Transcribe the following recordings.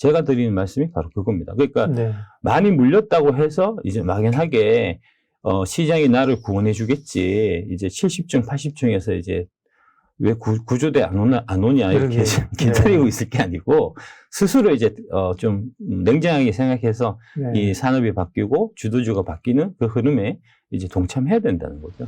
제가 드리는 말씀이 바로 그겁니다. 그러니까 네. 많이 물렸다고 해서 이제 막연하게 시장이 나를 구원해 주겠지. 이제 70층, 80층에서 이제 왜 구조대 안 오냐 이렇게 기다리고 있을 게 아니고 스스로 이제 좀 냉정하게 생각해서 네. 이 산업이 바뀌고 주도주가 바뀌는 그 흐름에 이제 동참해야 된다는 거죠.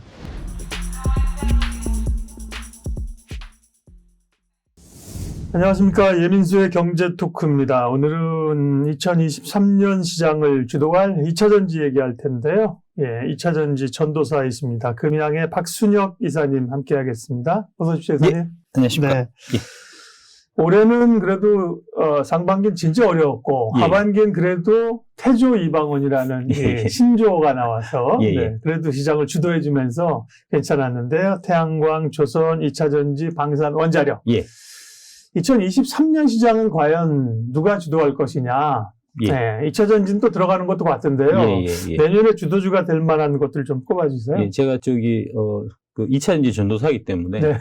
안녕하십니까. 예민수의 경제토크입니다. 오늘은 2023년 시장을 주도할 2차전지 얘기할 텐데요. 예, 2차전지 전도사에 있습니다. 금양의 박순혁 이사님 함께 하겠습니다. 어서 오십시오, 이사님. 예, 안녕하십니까. 네. 예. 올해는 그래도 상반기는 진짜 어려웠고 예. 하반기는 그래도 태조 이방원이라는 예. 신조어가 나와서 예. 네, 그래도 시장을 주도해주면서 괜찮았는데요. 태양광, 조선, 2차전지, 방산, 원자력. 예. 2023년 시장은 과연 누가 주도할 것이냐. 예. 네, 2차전지는 또 들어가는 것도 같은데요. 예. 내년에 주도주가 될 만한 것들 좀 꼽아주세요. 예, 제가 그 2차전지 전도사이기 때문에 네.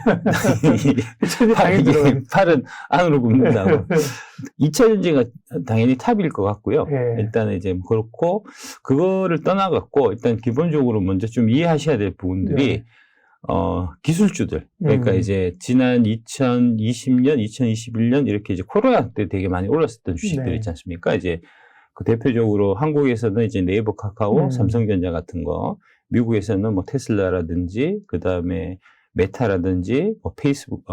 2차전지 당연히 들어가요. 팔은 안으로 굽는다고. 2차전지가 당연히 탑일 것 같고요. 예. 일단은 이제 그렇고 그거를 떠나갖고 일단 기본적으로 먼저 좀 이해하셔야 될 부분들이 네. 기술주들. 그러니까 이제 지난 2020년, 2021년 이렇게 이제 코로나 때 되게 많이 올랐었던 주식들 네. 있지 않습니까? 이제 그 대표적으로 한국에서는 이제 네이버, 카카오, 삼성전자 같은 거, 미국에서는 뭐 테슬라라든지, 그 다음에 메타라든지, 뭐 페이스북,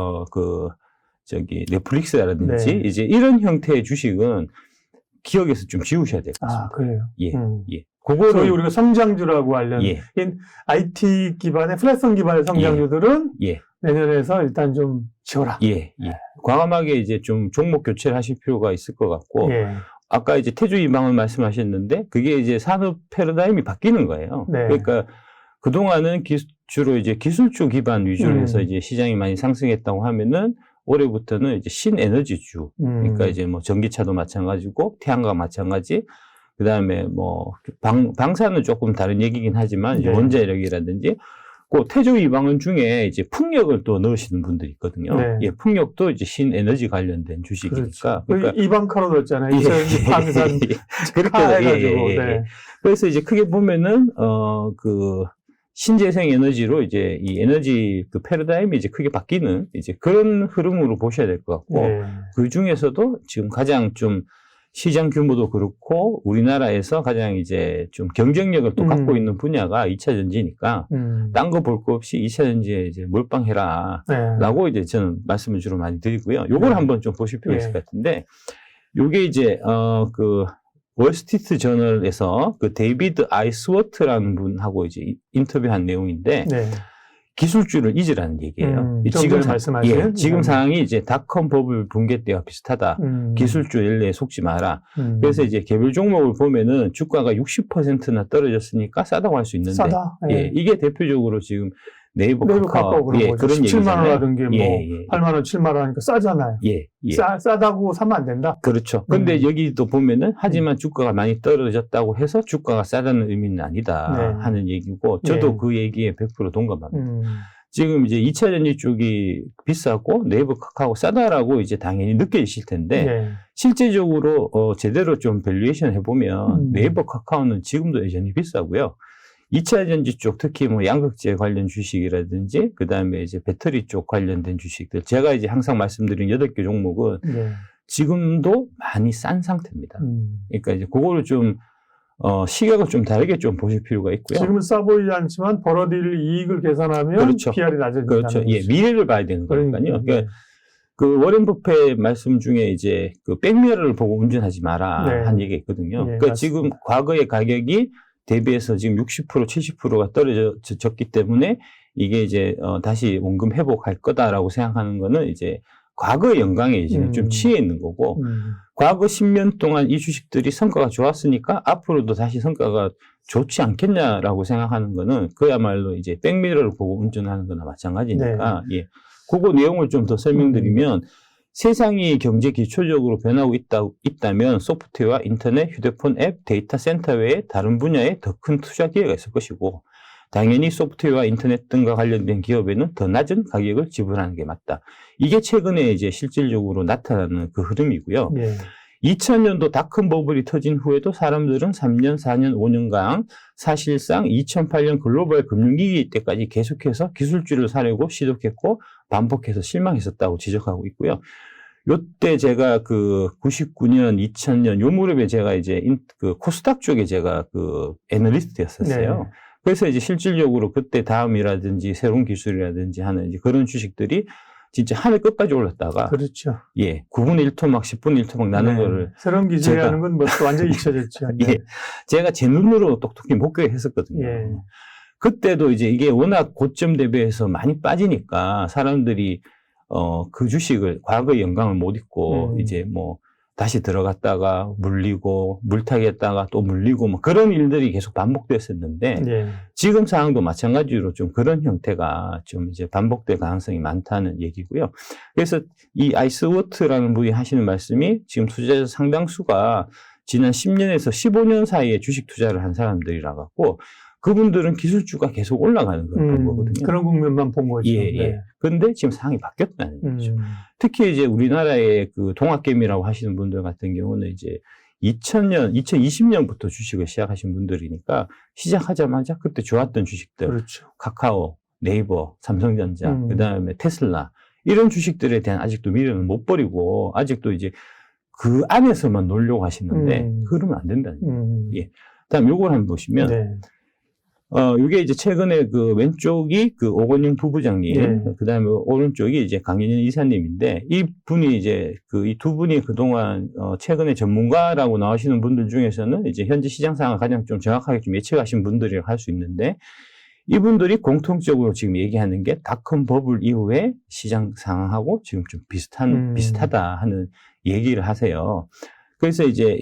넷플릭스라든지, 네. 이제 이런 형태의 주식은 기억에서 좀 지우셔야 될 것 같습니다. 아, 그래요? 예. 소위 그거를, 우리가 성장주라고 알려는 예. IT 기반의 플랫폼 기반의 성장주들은 예. 내년에서 일단 좀 지워라. 예. 과감하게 이제 좀 종목 교체를 하실 필요가 있을 것 같고, 예. 아까 이제 태조 이방을 말씀하셨는데, 그게 이제 산업 패러다임이 바뀌는 거예요. 네. 그러니까 그동안은 주로 이제 기술주 기반 위주로 해서 이제 시장이 많이 상승했다고 하면은, 올해부터는 이제 신에너지주. 그러니까 이제 뭐 전기차도 마찬가지고, 태양광 마찬가지, 그 다음에 뭐, 방사는 조금 다른 얘기긴 하지만, 이제 네. 원자력이라든지, 그 태조 이방원 중에 이제 풍력을 또 넣으시는 분들이 있거든요. 네. 예, 풍력도 이제 신에너지 관련된 주식이니까. 그렇죠. 이방카로 넣었잖아요. 이차전지 방산 그렇게 해가지고. 네. 그래서 이제 크게 보면은 신재생 에너지로 이제 이 에너지 그 패러다임이 이제 크게 바뀌는 이제 그런 흐름으로 보셔야 될 것 같고 네. 그 중에서도 지금 가장 좀 시장 규모도 그렇고 우리나라에서 가장 이제 좀 경쟁력을 또 갖고 있는 분야가 2차전지니까 딴 거 볼 거 없이 2차전지에 이제 몰빵해라 네. 라고 이제 저는 말씀을 주로 많이 드리고요. 요걸 한번 좀 보실 필요가 있을 것 같은데 요게 이제 그 월스트리트 저널에서 그 데이비드 아이스워트라는 분하고 이제 인터뷰한 내용인데 네. 기술주를 잊으라는 얘기예요. 지금 말씀하신 지금 상황이 이제 닷컴 버블 붕괴 때와 비슷하다. 기술주 일례에 속지 마라. 그래서 이제 개별 종목을 보면은 주가가 60%나 떨어졌으니까 싸다고 할 수 있는데, 싸다. 예, 이게 대표적으로 지금 네이버 카카오 그런 거죠. 그런 17만 원 얘기잖아요. 하던 게 뭐 8만 원, 7만 원 하니까 싸잖아요. 싸다고 사면 안 된다. 그렇죠. 근데 여기도 보면은 하지만 주가가 많이 떨어졌다고 해서 주가가 싸다는 의미는 아니다 하는 얘기고 저도 그 얘기에 100% 동감합니다. 지금 이제 2차전지 쪽이 비싸고 네이버 카카오 싸다라고 이제 당연히 느껴지실 텐데 실제적으로 제대로 좀 밸류에이션 해보면 네이버 카카오는 지금도 여전히 비싸고요. 2차전지 쪽 특히 뭐 양극재 관련 주식이라든지 그다음에 이제 배터리 쪽 관련된 주식들 제가 이제 항상 말씀드린 8개 종목은 지금도 많이 싼 상태입니다. 그러니까 이제 그거를 좀 시각을 좀 다르게 좀 보실 필요가 있고요. 지금은 싸 보이지 않지만 벌어들일 이익을 계산하면 그렇죠. PR이 낮아진다는 그렇죠. 예, 미래를 봐야 되는 거니까요. 그러니까 그 워렌 버핏 말씀 중에 이제 그 백미러를 보고 운전하지 마라 한 얘기가 있거든요. 그러니까 맞습니다. 지금 과거의 가격이 대비해서 지금 60%, 70%가 떨어졌기 때문에 이게 이제 다시 원금 회복할 거다라고 생각하는 거는 이제 과거의 영광에 이제 좀 취해 있는 거고 과거 10년 동안 이 주식들이 성과가 좋았으니까 앞으로도 다시 성과가 좋지 않겠냐라고 생각하는 거는 그야말로 이제 백미러를 보고 운전하는 거나 마찬가지니까 예. 그거 내용을 좀 더 설명드리면 세상이 경제 기초적으로 변하고 있다면 소프트웨어, 인터넷, 휴대폰 앱, 데이터 센터 외에 다른 분야에 더 큰 투자 기회가 있을 것이고 당연히 소프트웨어와 인터넷 등과 관련된 기업에는 더 낮은 가격을 지불하는 게 맞다. 이게 최근에 이제 실질적으로 나타나는 그 흐름이고요. 2000년도 닷컴 버블이 터진 후에도 사람들은 3년, 4년, 5년간 사실상 2008년 글로벌 금융위기 때까지 계속해서 기술주를 사려고 시도했고 반복해서 실망했었다고 지적하고 있고요. 요때 제가 그 99년, 2000년 요 무렵에 제가 이제 그 코스닥 쪽에 제가 그 애널리스트였었어요. 네. 그래서 이제 실질적으로 그때 다음이라든지 새로운 기술이라든지 하는 이제 그런 주식들이 진짜 하늘 끝까지 올랐다가 그렇죠. 예, 9분의 1토막, 10분의 1토막 나는 네. 거를 새로운 기술이라는 건 뭐 또 완전히 잊혀졌죠. 네. 예, 제가 제 눈으로 똑똑히 목격했었거든요. 예. 그때도 이제 이게 워낙 고점 대비해서 많이 빠지니까 사람들이 그 주식을 과거의 영광을 못 잊고 이제 뭐 다시 들어갔다가 물리고 물타기 했다가 또 물리고 뭐 그런 일들이 계속 반복됐었는데 예. 지금 상황도 마찬가지로 좀 그런 형태가 좀 이제 반복될 가능성이 많다는 얘기고요. 그래서 이 아이스워트라는 분이 하시는 말씀이 지금 투자자 상당수가 지난 10년에서 15년 사이에 주식 투자를 한 사람들이라 갖고 그분들은 기술주가 계속 올라가는 걸 본 거거든요. 그런 국면만 본 거죠. 예, 예. 네. 근데 지금 상황이 바뀌었다는 얘기죠. 특히 이제 우리나라의 그 동학개미라고 하시는 분들 같은 경우는 이제 2020년부터 주식을 시작하신 분들이니까 시작하자마자 그때 좋았던 주식들, 그렇죠. 카카오, 네이버, 삼성전자, 그 다음에 테슬라, 이런 주식들에 대한 아직도 미련을 못 버리고 아직도 이제 그 안에서만 놀려고 하시는데 그러면 안 된다는 얘기예요. 예. 다음 요걸 한번 보시면, 네. 요게 이제 최근에 그 왼쪽이 그 오건영 부부장님, 네. 그 다음에 오른쪽이 이제 강윤현 이사님인데, 이 분이 이제 이 두 분이 그동안, 최근에 전문가라고 나오시는 분들 중에서는 이제 현재 시장 상황을 가장 좀 정확하게 좀 예측하신 분들이라고 할 수 있는데, 이분들이 공통적으로 지금 얘기하는 게 닷컴 버블 이후에 시장 상황하고 지금 좀 비슷하다 하는 얘기를 하세요. 그래서 이제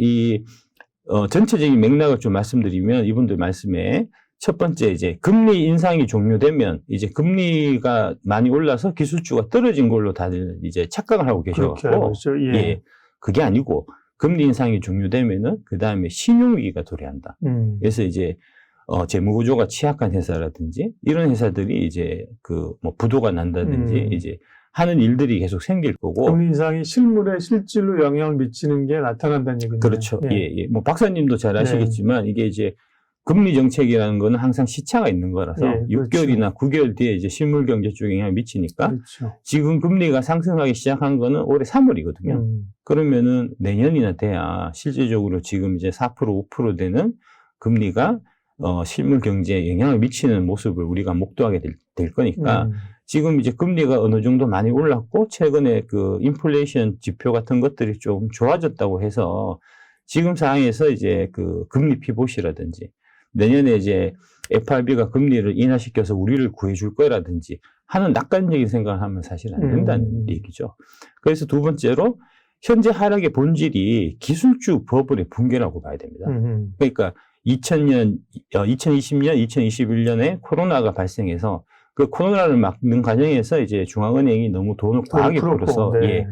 전체적인 맥락을 좀 말씀드리면 이분들 말씀에 첫 번째 이제 금리 인상이 종료되면 이제 금리가 많이 올라서 기술주가 떨어진 걸로 다들 이제 착각을 하고 계셔갖고 예. 예, 그게 아니고 금리 인상이 종료되면은 그 다음에 신용위기가 도래한다. 그래서 이제 재무구조가 취약한 회사라든지 이런 회사들이 이제 그 뭐 부도가 난다든지 이제 하는 일들이 계속 생길 거고. 금리 인상이 실물에 실질로 영향을 미치는 게 나타난다는 얘기네요. 그렇죠. 예. 예, 예. 뭐 박사님도 잘 아시겠지만 이게 이제 금리 정책이라는 거는 항상 시차가 있는 거라서 예, 그렇죠. 6개월이나 9개월 뒤에 이제 실물 경제 쪽에 영향을 미치니까 그렇죠. 지금 금리가 상승하기 시작한 거는 올해 3월이거든요. 그러면은 내년이나 돼야 실질적으로 지금 이제 4% 5% 되는 금리가 실물 경제에 영향을 미치는 모습을 우리가 목도하게 될 거니까 지금 이제 금리가 어느 정도 많이 올랐고 최근에 그 인플레이션 지표 같은 것들이 좀 좋아졌다고 해서 지금 상황에서 이제 그 금리 피봇이라든지 내년에 이제 FRB가 금리를 인하시켜서 우리를 구해줄 거라든지 하는 낙관적인 생각을 하면 사실 안 된다는 얘기죠. 그래서 두 번째로 현재 하락의 본질이 기술주 버블의 붕괴라고 봐야 됩니다. 그러니까 2020년, 2021년에 코로나가 발생해서 그 코로나를 막는 과정에서 이제 중앙은행이 너무 돈을 과하게 풀어서 네. 예,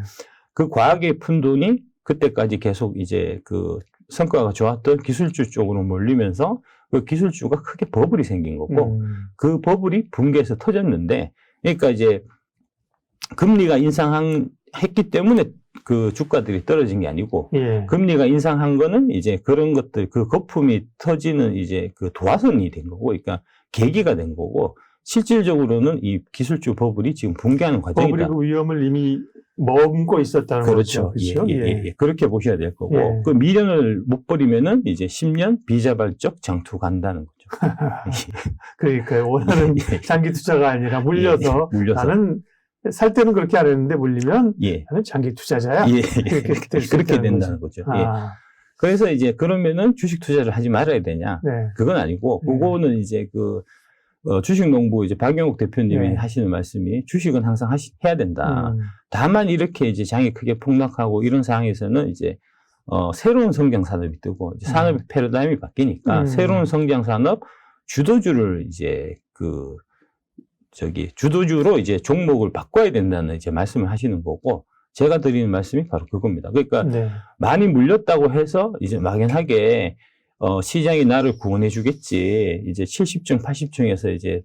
그 과하게 푼 돈이 그때까지 계속 이제 그 성과가 좋았던 기술주 쪽으로 몰리면서 그 기술주가 크게 버블이 생긴 거고 그 버블이 붕괴해서 터졌는데 그러니까 이제 금리가 인상했기 때문에 그 주가들이 떨어진 게 아니고 예. 금리가 인상한 거는 이제 그런 것들 그 거품이 터지는 이제 그 도화선이 된 거고 그러니까 계기가 된 거고 실질적으로는 이 기술주 버블이 지금 붕괴하는 과정이다. 버블이 그 위험을 이미 머금고 있었다는 그렇죠. 거죠. 그렇죠. 예. 그렇게 보셔야 될 거고 예. 그 미련을 못 버리면은 이제 10년 비자발적 장투 간다는 거죠. 그러니까요. 원하는 예. 장기 투자가 아니라 물려서, 나는 살 때는 그렇게 안 했는데 물리면 나는 장기 투자자야. 그렇게 된다는 거죠. 예. 그래서 이제 그러면은 주식 투자를 하지 말아야 되냐? 네. 그건 아니고 그거는 이제 그 주식농부 이제 박영욱 대표님이 네. 하시는 말씀이 주식은 항상 해야 된다. 다만 이렇게 이제 장이 크게 폭락하고 이런 상황에서는 이제 새로운 성장 산업이 뜨고 이제 산업의 패러다임이 바뀌니까 새로운 성장 산업 주도주를 이제 주도주로 이제 종목을 바꿔야 된다는 이제 말씀을 하시는 거고 제가 드리는 말씀이 바로 그겁니다. 그러니까 네. 많이 물렸다고 해서 이제 막연하게 시장이 나를 구원해 주겠지. 이제 70층, 80층에서 이제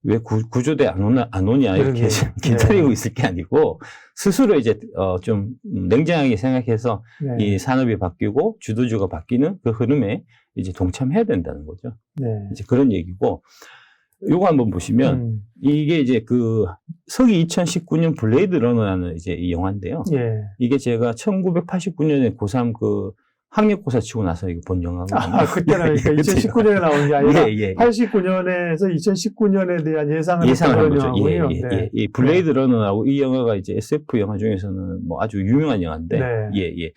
왜 구조대 안 오냐 이렇게 그러게요. 기다리고 네. 있을 게 아니고 스스로 이제 좀 냉정하게 생각해서 네. 이 산업이 바뀌고 주도주가 바뀌는 그 흐름에 이제 동참해야 된다는 거죠. 네. 이제 그런 얘기고 요거 한번 보시면 이게 이제 그 서기 2019년 블레이드 러너라는 이제 이 영화인데요. 예. 이게 제가 1989년에 고3 그 학력고사 치고 나서 이거 본 영화거든요. 그때는 그러니까 2019년에 나온 게 아니라 예. 89년에서 2019년에 대한 예상을 예상을 한 거죠. 영화군요. 네. 이 블레이드 러너라고 이 영화가 이제 SF 영화 중에서는 뭐 아주 유명한 영화인데, 네.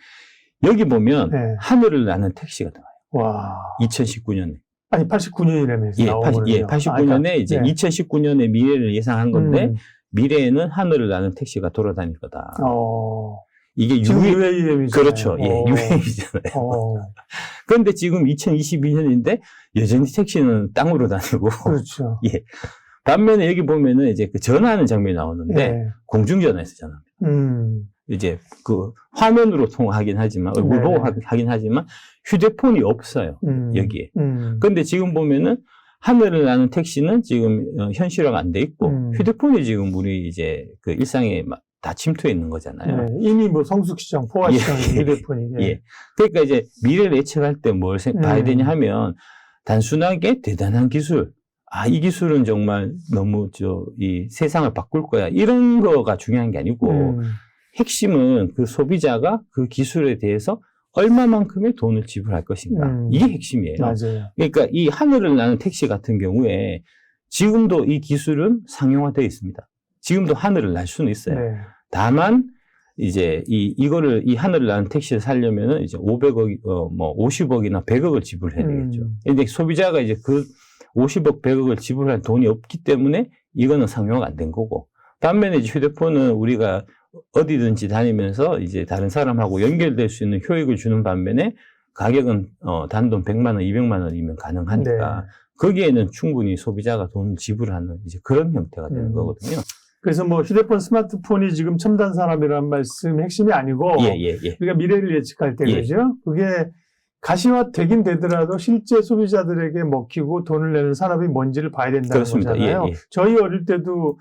여기 보면 네. 하늘을 나는 택시가 나와요. 와. 2019년에. 아니 89년이라면서 나오거든요. 89년에 이제 네. 2019년의 미래를 예상한 건데 미래에는 하늘을 나는 택시가 돌아다닐 거다. 이게 지금 UAM이잖아요. 그렇죠. UAM이잖아요. 그런데 지금 2022년인데 여전히 택시는 땅으로 다니고. 그렇죠. 예. 반면에 여기 보면은 이제 그 전화하는 장면이 나오는데 예. 공중전화에서 전화합니다. 이제 그 화면으로 통화하긴 하지만 얼굴 보고 하긴 하지만 휴대폰이 없어요. 여기에. 그런데 지금 보면은 하늘을 나는 택시는 지금 현실화가 안 돼 있고 휴대폰이 지금 우리 이제 그 일상에 다 침투해 있는 거잖아요. 네, 이미 뭐 성숙시장, 포화시장 휴대폰이. 예. 그러니까 이제 미래를 예측할 때 뭘 봐야 되냐 하면 단순하게 대단한 기술. 이 기술은 정말 너무 이 세상을 바꿀 거야. 이런 거가 중요한 게 아니고 핵심은 그 소비자가 그 기술에 대해서 얼마만큼의 돈을 지불할 것인가. 이게 핵심이에요. 맞아요. 그러니까 이 하늘을 나는 택시 같은 경우에 지금도 이 기술은 상용화되어 있습니다. 지금도 하늘을 날 수는 있어요. 네. 다만 이제 이거를 이 하늘을 나는 택시를 사려면은 이제 500억, 뭐 50억이나 100억을 지불해야 되겠죠. 근데 소비자가 이제 그 50억, 100억을 지불할 돈이 없기 때문에 이거는 상용화가 안 된 거고. 반면에 이제 휴대폰은 우리가 어디든지 다니면서 이제 다른 사람하고 연결될 수 있는 효익을 주는 반면에 가격은 단돈 100만 원, 200만 원이면 가능하니까 네. 거기에는 충분히 소비자가 돈을 지불하는 이제 그런 형태가 되는 거거든요. 그래서 뭐 휴대폰, 스마트폰이 지금 첨단 산업이라는 말씀 핵심이 아니고 우리가 미래를 예측할 때 그죠? 그게 가시화되긴 되더라도 실제 소비자들에게 먹히고 돈을 내는 산업이 뭔지를 봐야 된다는 그렇습니다. 거잖아요. 저희 어릴 때도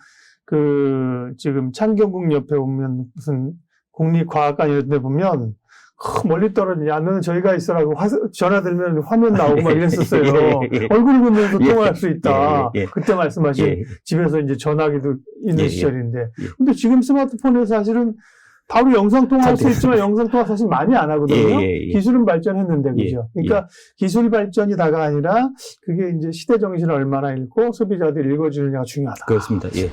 지금 창경궁 옆에 보면 무슨 국립과학관 이런 데 보면 멀리 떨어진, 야, 너는 저희가 있어라고 전화 들면 화면 나오고 막 이랬었어요. 얼굴 보면서 통화할 수 있다. 그때 말씀하신 집에서 이제 전화기도 있는 시절인데. 근데 지금 스마트폰에 사실은 바로 영상통화할 수 있지만 영상통화 사실 많이 안 하거든요. 기술은 발전했는데, 그죠? 그러니까 기술 발전이 다가 아니라 그게 이제 시대 정신을 얼마나 읽고 소비자들이 읽어주느냐가 중요하다. 그렇습니다. 예.